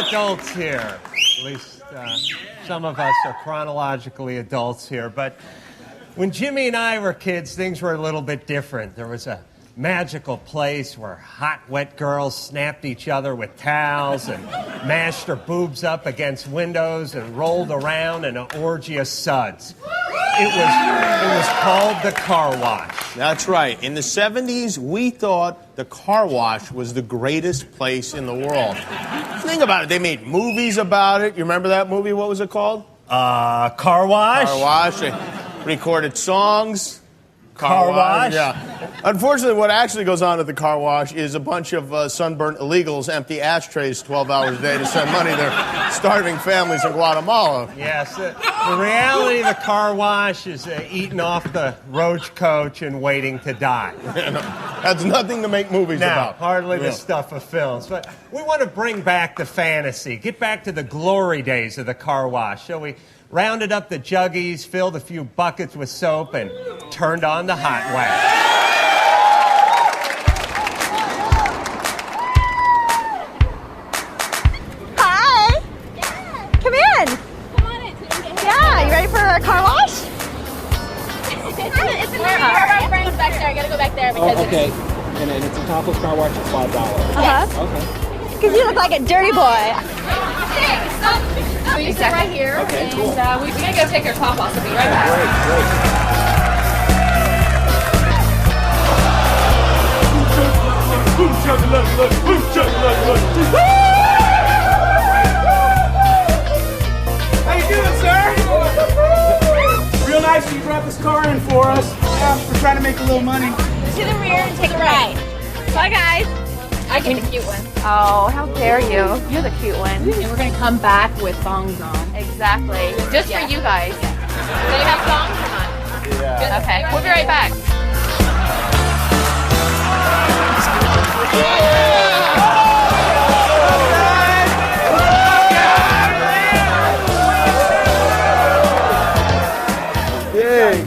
Adults here, at least some of us are chronologically adults here, but when Jimmy and I were kids, things were a little bit different. There was a magical place where hot, wet girls snapped each other with towels and mashed their boobs up against windows and rolled around in an orgy of suds. It was called the car wash. That's right. In the 70s, we thought the car wash was the greatest place in the world. Think about it. They made movies about it. You remember that movie? What was it called? Car Wash? Car Wash. They recorded songs. Car wash? Yeah. Unfortunately, what actually goes on at the car wash is a bunch of sunburnt illegals empty ashtrays 12 hours a day to send money to their starving families in Guatemala. Yes. The reality of the car wash is eating off the roach coach and waiting to die. That's nothing to make movies about. Hardly the stuff of films. But we want to bring back the fantasy, get back to the glory days of the car wash. So we rounded up the Juggies, filled a few buckets with soap, and turned on the hot wax. Hi! Yeah. Come in! Come on in. Yeah, you ready for a car wash? It's in there. Our friends back there. I gotta go back there because okay. And it's a topless car wash, it's $5. Uh-huh. Okay. Because you look like a dirty boy. So you sit right here, okay, and cool. we're gonna go take your top off. We'll be right back. Great. How you doing, sir? Real nice you brought this car in for us. Yeah, we're trying to make a little money. To the rear and take a right. Bye, guys. I get the cute one. Oh, how dare you. You're the cute one. And we're gonna come back with thongs on. Exactly. Just for you guys. Do they have thongs or not? Yeah. Okay, we'll be right back. Hey,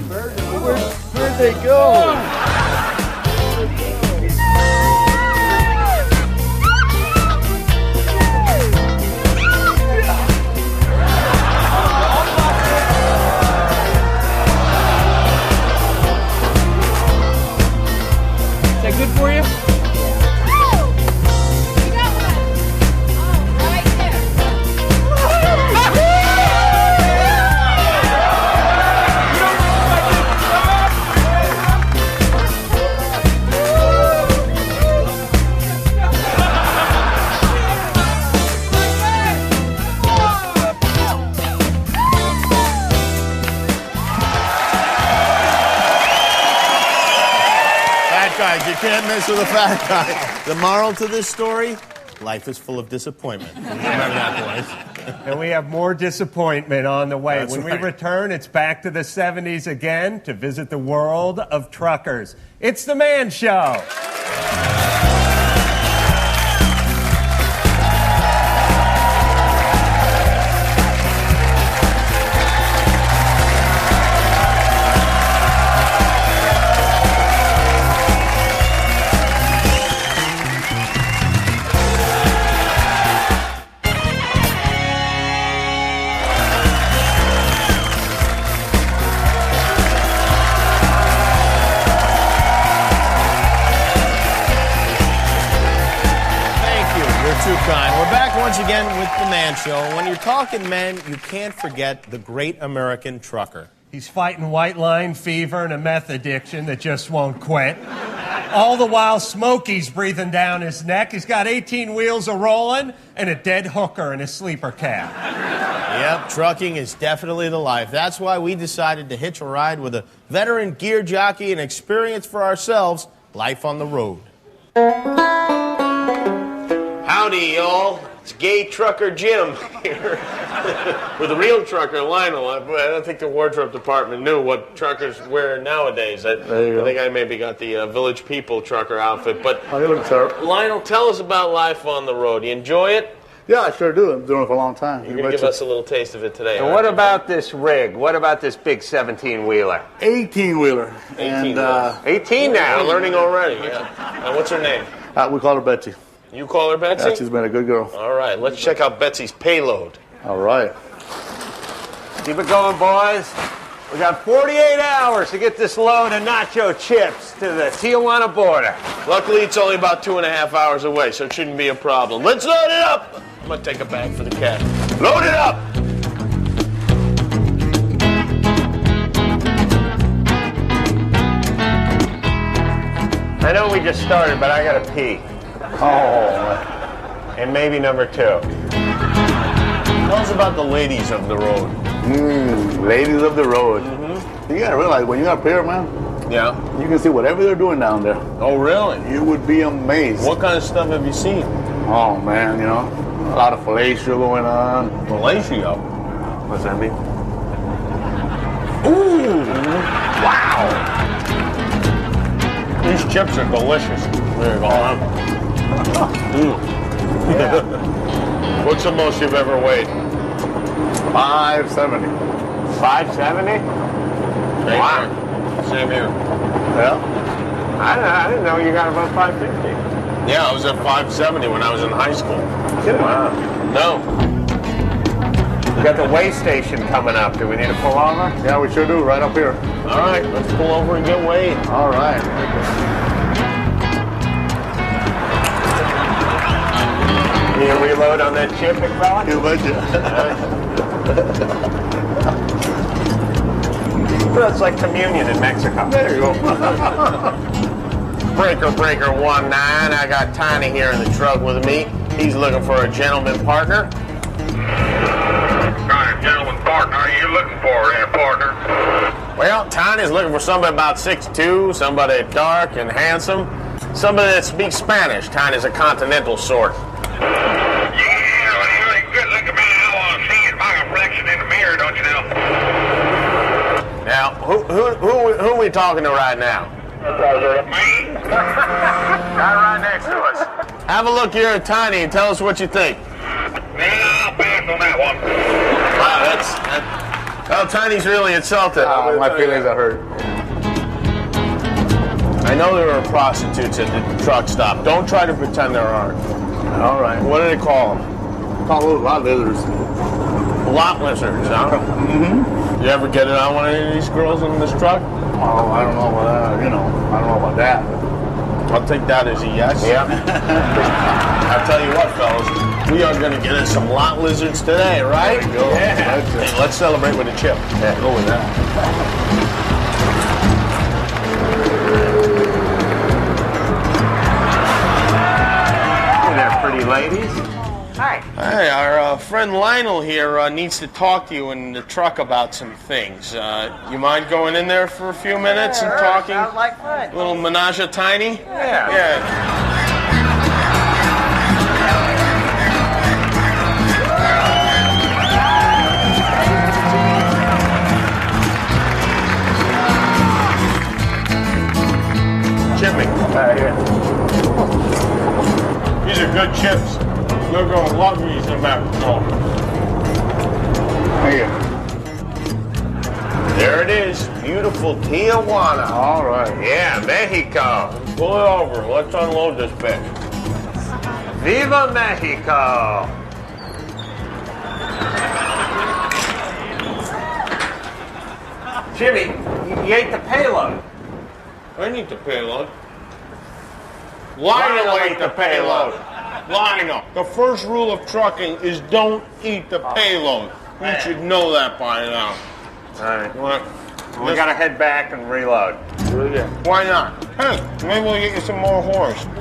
where'd they go? Is that good for you? You got one. Oh, right there. Fat guys, you can't mess with a fat guy. The moral to this story? Life is full of disappointment. Remember that, boys. And we have more disappointment on the way. That's when right. we return, it's back to the 70s again to visit the world of truckers. It's The Man Show. once again with the Man Show. When you're talking men, you can't forget the great American trucker. He's fighting white line fever and a meth addiction that just won't quit. All the while, Smokey's breathing down his neck. He's got 18 wheels a-rolling and a dead hooker in his sleeper cab. Yep, trucking is definitely the life. That's why we decided to hitch a ride with a veteran gear jockey and experience for ourselves life on the road. Howdy, y'all. It's gay trucker Jim here with the real trucker Lionel. I don't think the wardrobe department knew what truckers wear nowadays. I think I maybe got the Village People trucker outfit. But how you looking, sir? Lionel, tell us about life on the road. You enjoy it? Yeah, I sure do. I've been doing it for a long time. You're going to give us a little taste of it today. And what about this rig? What about this big 17-wheeler? 18-wheeler. 18 now. I'm learning already. Yeah. And what's her name? We call her Betsy. You call her Betsy? Yeah, she's been a good girl. All right, let's check out Betsy's payload. All right. Keep it going, boys. We got 48 hours to get this load of nacho chips to the Tijuana border. Luckily, it's only about 2.5 hours away, so it shouldn't be a problem. Let's load it up! I'm going to take a bag for the cat. Load it up! I know we just started, but I gotta pee. Oh. And maybe number 2. Tell us about the ladies of the road. Ladies of the road. You gotta realize, when you're up here, man, Yeah? you can see whatever they're doing down there. Oh, really? You would be amazed. What kind of stuff have you seen? Oh, man, you know, a lot of fellatio going on. Fellatio. What's that mean? Ooh! Wow! These chips are delicious. There you go. What's the most you've ever weighed? 570. 570? Wow. Same here. Yeah. I didn't know you got about 550. Yeah, I was at 570 when I was in high school. Wow. No. We got the weigh station coming up. Do we need to pull over? Yeah, we sure do, right up here. All right, let's pull over and get weighed. All right. Need a reload on that chip, big fella? You betcha. It's like communion in Mexico. There you go. Breaker 19. I got Tiny here in the truck with me. He's looking for a gentleman partner. What kind of gentleman partner are you looking for there, partner? Well, Tiny's looking for somebody about 6'2", somebody dark and handsome, somebody that speaks Spanish. Tiny's a continental sort. Yeah, well, you're a good-looking man. I want to see my reflection in the mirror, don't you know? Now, who are we talking to right now? Me? Guy right next to us. Have a look here at Tiny and tell us what you think. Yeah, I'll pass on that one. Wow, well, Tiny's really insulted. My feelings are hurt. I know there are prostitutes at the truck stop. Don't try to pretend there aren't. All right. What do they call them? Call those lot lizards. Lot lizards, huh? Mm-hmm. You ever get it on one of these girls in this truck? Oh, I don't know about that. I don't know about that. I'll take that as a yes. Yeah. I'll tell you what, fellas. We are going to get in some lot lizards today, right? There you go. Yeah. Hey, let's celebrate with a chip. Yeah, go with that. Hey there, pretty ladies. Hi. Hey, our friend Lionel here needs to talk to you in the truck about some things. You mind going in there for a few minutes and talking? Sounds like fun. A little menage a tiny? Yeah. Yeah. Chipping. These are good chips. They're going to love these in Mexico. Hey. There it is. Beautiful Tijuana. All right. Yeah, Mexico. Pull it over. Let's unload this bitch. Viva Mexico. Jimmy, you ate the payload. I need the payload. Lionel ate the payload. Lionel, the first rule of trucking is don't eat the payload. You should know that by now. All right. We gotta head back and reload. Why not? Hey, maybe we'll get you some more horse. Great.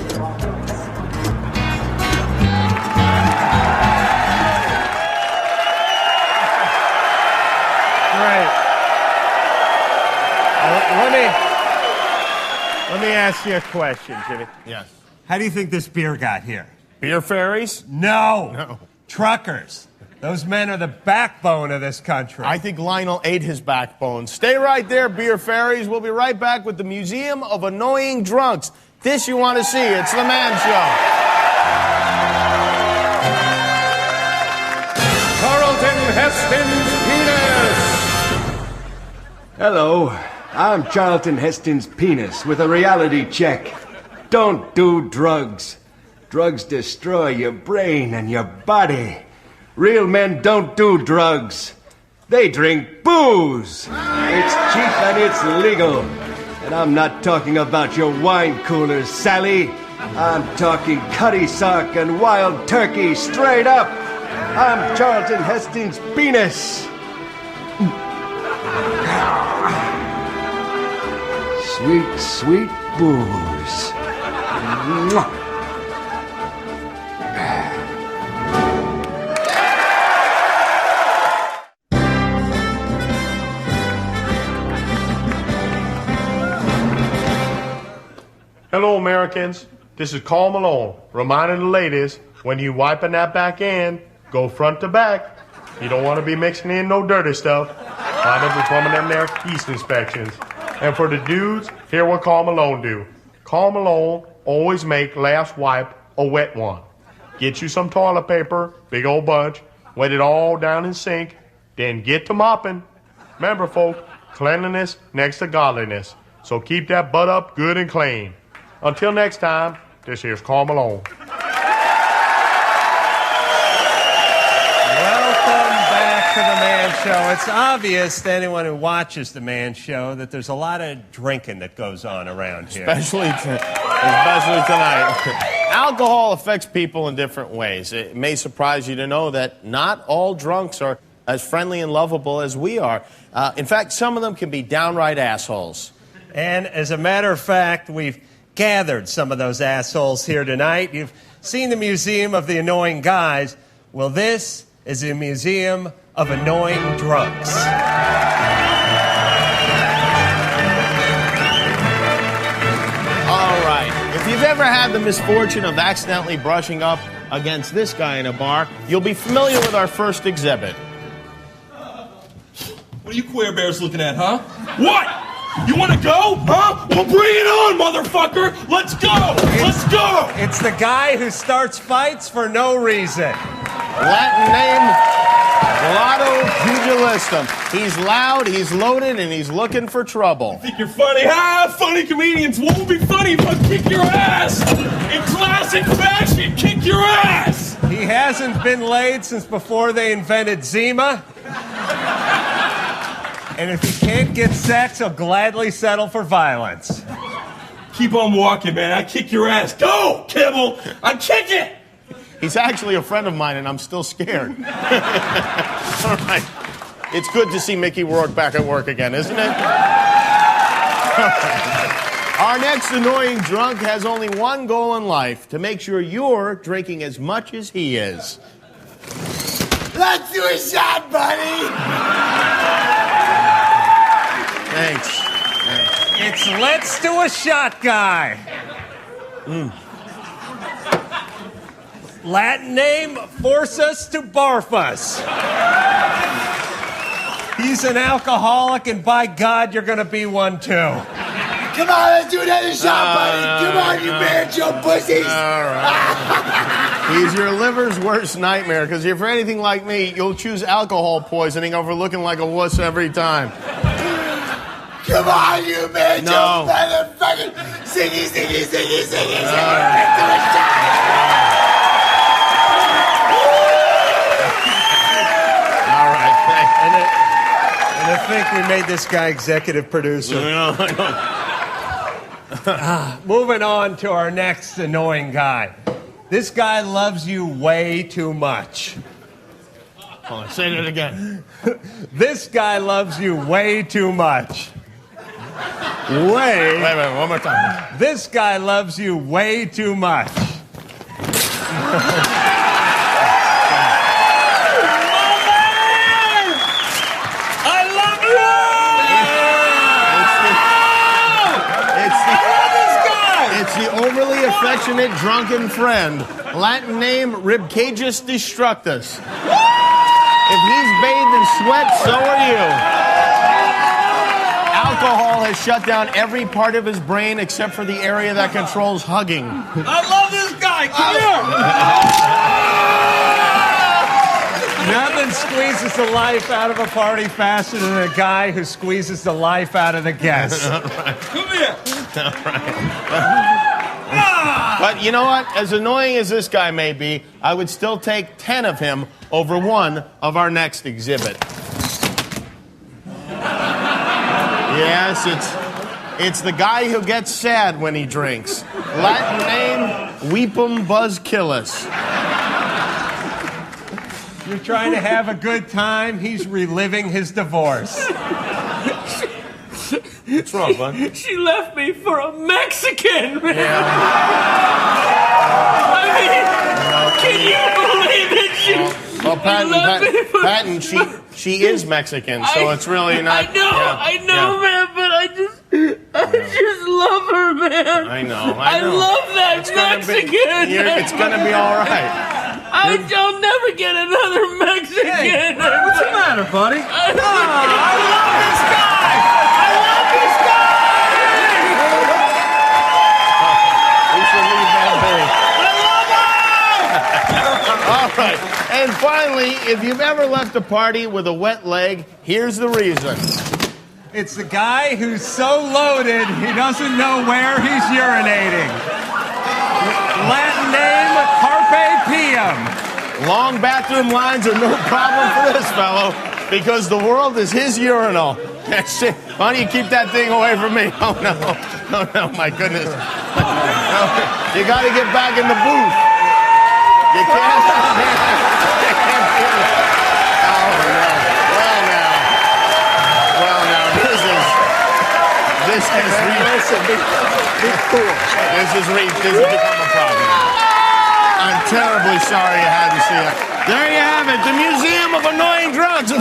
Let me ask you a question, Jimmy. Yes. How do you think this beer got here? Beer fairies? No. Truckers. Those men are the backbone of this country. I think Lionel ate his backbone. Stay right there, beer fairies. We'll be right back with the Museum of Annoying Drunks. This you want to see. It's The Man Show. Charlton Heston's penis. Hello, I'm Charlton Heston's penis with a reality check. Don't do drugs. Drugs destroy your brain and your body. Real men don't do drugs. They drink booze. It's cheap and it's legal. And I'm not talking about your wine coolers, Sally. I'm talking cutty sock and wild turkey straight up. I'm Charlton Heston's penis. Sweet, sweet booze. Mwah. Hello, Americans. This is Carl Malone, reminding the ladies, when you wiping that back end, go front to back. You don't want to be mixing in no dirty stuff. Wind up performing them there yeast inspections. And for the dudes, hear what Carl Malone do. Carl Malone always make last wipe a wet one. Get you some toilet paper, big old bunch, wet it all down in sink, then get to mopping. Remember, folk, cleanliness next to godliness. So keep that butt up good and clean. Until next time, this here's Carl Malone. Welcome back to The Man Show. It's obvious to anyone who watches The Man Show that there's a lot of drinking that goes on around here. Especially tonight. Alcohol affects people in different ways. It may surprise you to know that not all drunks are as friendly and lovable as we are. In fact, some of them can be downright assholes. And as a matter of fact, we've gathered some of those assholes here tonight. You've seen the Museum of the Annoying Guys. Well, this is a Museum of Annoying Drunks. All right. If you've ever had the misfortune of accidentally brushing up against this guy in a bar, you'll be familiar with our first exhibit. What are you queer bears looking at, huh? What? You want to go? Huh? Well, bring it on, motherfucker! Let's go! Let's go! It's the guy who starts fights for no reason. Latin name, Glotto Pugilistum. He's loud, he's loaded, and he's looking for trouble. Think you're funny? Ha! Funny comedians won't be funny if I kick your ass! In classic fashion, kick your ass! He hasn't been laid since before they invented Zima. And if he can't get sex, he'll gladly settle for violence. Keep on walking, man. I kick your ass. Go, Kibble! I kick it! He's actually a friend of mine, and I'm still scared. All right. It's good to see Mickey Rourke back at work again, isn't it? Our next annoying drunk has only one goal in life, to make sure you're drinking as much as he is. Let's do a shot, buddy! Thanks. It's Let's Do a Shot Guy. Latin name, Force Us to Barf Us. He's an alcoholic, and by God, you're going to be one too. Come on, let's do another shot, buddy. Come on, you banjo pussies. All right. He's your liver's worst nightmare, because if you're anything like me, you'll choose alcohol poisoning over looking like a wuss every time. Come on, you banjo motherfucking singing. Let's do a shot. All right, thanks. And I think we made this guy executive producer. Moving on to our next annoying guy. This guy loves you way too much. Hold on, say that again. This guy loves you way too much. Wait, one more time. This guy loves you way too much. It's the overly affectionate drunken friend. Latin name, Ribcagus destructus. If he's bathed in sweat, so are you. Alcohol has shut down every part of his brain except for the area that controls hugging. I love this guy. Come here. Nothing squeezes the life out of a party faster than a guy who squeezes the life out of the guests. Come here. But you know what? As annoying as this guy may be, I would still take 10 of him over one of our next exhibit. Yes, it's the guy who gets sad when he drinks. Latin name, Weepum Buzzkillus. You're trying to have a good time. He's reliving his divorce. What's wrong, bud? She left me for a Mexican, man. Yeah. I mean, can you believe it? Well, Patton, she is Mexican, so it's really not. I know, man, but I just love her, man. I know. I love that Mexican. It's gonna be all right. I'll never get another Mexican. Hey, what's the matter, buddy? I love this guy. We should leave that be. All right. And finally, if you've ever left a party with a wet leg, here's the reason. It's the guy who's so loaded he doesn't know where he's urinating. Latin name, Carpe Diem. Long bathroom lines are no problem for this fellow because the world is his urinal. That's it. Why don't you keep that thing away from me? Oh, no. Oh, no, my goodness. No, you got to get back in the booth. You can't. Oh, no. Well, now. This has become a problem. I'm terribly sorry you had to see it. There you have it, the Museum of Annoying Drugs.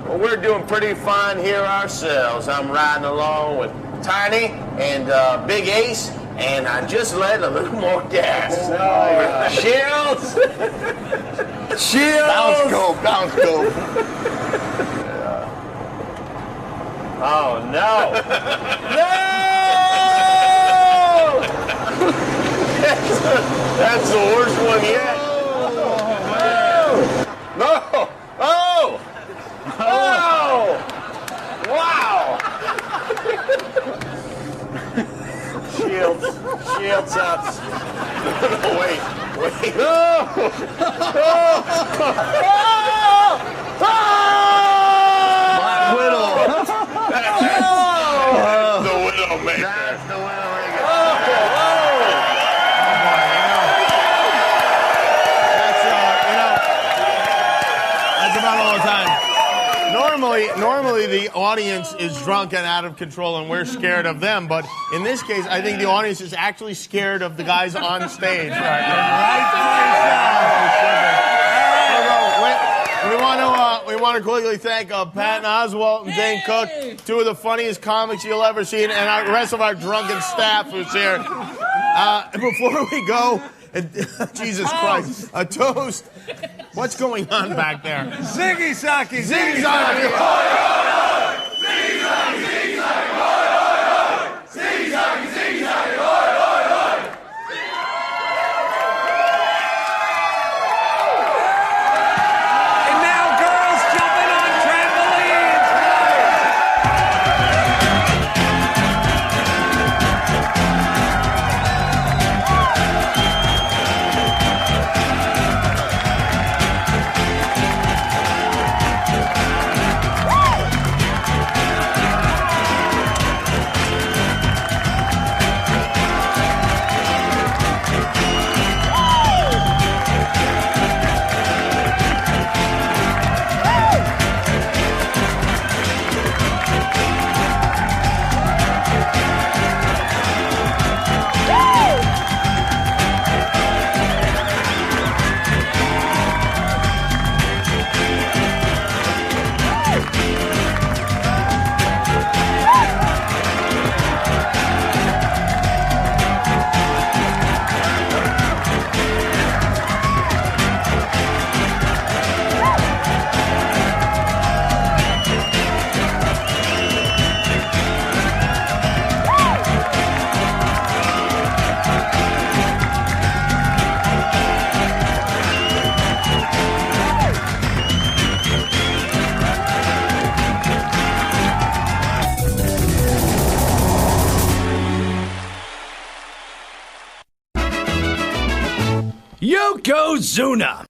Well, we're doing pretty fine here ourselves. I'm riding along with Tiny and Big Ace, and I just let a little more gas. Shields! Shields! Bounce go. Oh, no! No! That's the worst one yet. No! Oh! Oh! Wow! Shields up. No, wait. No! Oh! Oh! Black Widow. The Widowmaker. That's the Widowmaker. That's about all the time. Normally the audience is drunk and out of control and we're scared of them, but in this case, I think the audience is actually scared of the guys on stage right now. We want to quickly thank Patton Oswalt and Dane Cook, two of the funniest comics you'll ever see, and the rest of our drunken staff who's here. Before we go, Jesus Christ, a toast. What's going on back there? Ziggy Zaggy, Ziggy Zaggy. Ziggy Zaggy, Ziggy Zaggy, hoi, hoi, hoi! Ziggy Zaggy, Ziggy Zaggy, hoi, hoi, hoi! And now girls jumping on trampolines. Yokozuna!